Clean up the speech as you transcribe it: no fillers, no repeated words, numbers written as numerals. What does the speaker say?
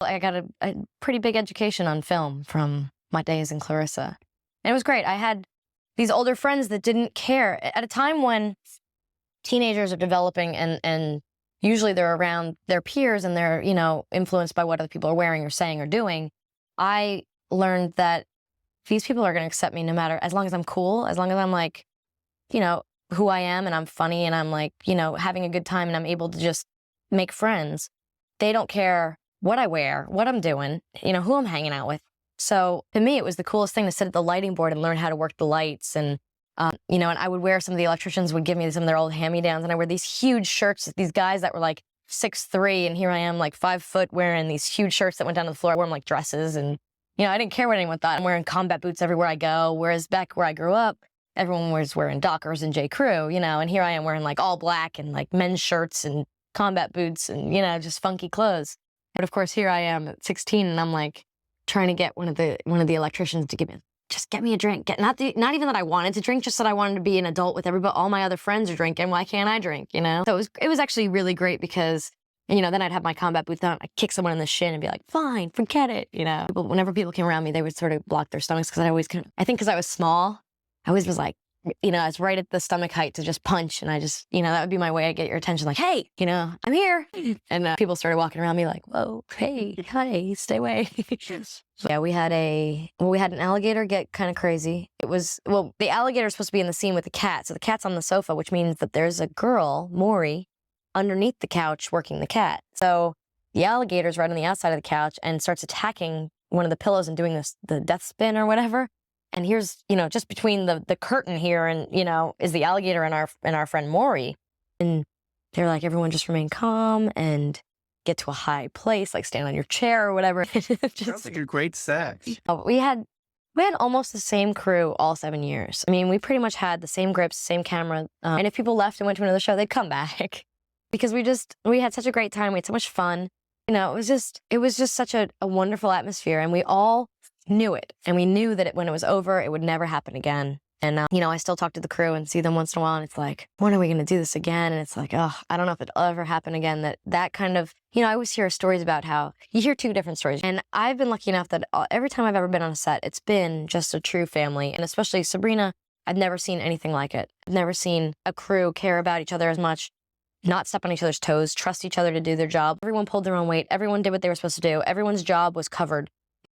I got a pretty big education on film from my days in Clarissa. And it was great. I had these older friends that didn't care. At a time when teenagers are developing and usually they're around their peers and they're, influenced by what other people are wearing or saying or doing, I learned that these people are going to accept me no matter, as long as I'm cool, as long as I'm like, who I am and I'm funny and I'm like, having a good time and I'm able to just make friends. They don't care what I wear, what I'm doing, who I'm hanging out with. So to me, it was the coolest thing to sit at the lighting board and learn how to work the lights. And, and I would wear, some of the electricians would give me some of their old hand-me-downs, and I wear these huge shirts, these guys that were like 6'3", and here I am like 5 foot wearing these huge shirts that went down to the floor. I wore them like dresses, and, I didn't care what anyone thought. I'm wearing combat boots everywhere I go, whereas back where I grew up, everyone was wearing Dockers and J. Crew, and here I am wearing like all black and like men's shirts and combat boots and, just funky clothes. But of course, here I am at 16, and I'm like trying to get one of the electricians to just get me a drink. Not even that I wanted to drink, just that I wanted to be an adult with everybody. All my other friends are drinking. Why can't I drink? So it was actually really great because, then I'd have my combat boots on. I'd kick someone in the shin and be like, fine, forget it. Whenever people came around me, they would sort of block their stomachs because I think because I was small, I always was like, I was right at the stomach height to just punch. And I just, that would be my way to get your attention. Like, hey, I'm here. And people started walking around me like, whoa, hey, hi, stay away. Yeah, we had an alligator get kind of crazy. The alligator's supposed to be in the scene with the cat. So the cat's on the sofa, which means that there's a girl, Maury, underneath the couch working the cat. So the alligator's right on the outside of the couch and starts attacking one of the pillows and doing the death spin or whatever. And here's, just between the curtain here and, is the alligator and our friend Maury. And they're like, everyone just remain calm and get to a high place, like stand on your chair or whatever. Sounds like a great set. We had almost the same crew all 7 years. I mean, we pretty much had the same grips, same camera. And if people left and went to another show, they'd come back because we had such a great time. We had so much fun. It was just such a wonderful atmosphere, and we all knew it. And we knew that when it was over, it would never happen again. And, I still talk to the crew and see them once in a while, and it's like, when are we going to do this again? And it's like, oh, I don't know if it'll ever happen again. That kind of, I always hear stories about how you hear two different stories. And I've been lucky enough that every time I've ever been on a set, it's been just a true family. And especially Sabrina, I've never seen anything like it. I've never seen a crew care about each other as much, not step on each other's toes, trust each other to do their job. Everyone pulled their own weight. Everyone did what they were supposed to do. Everyone's job was covered.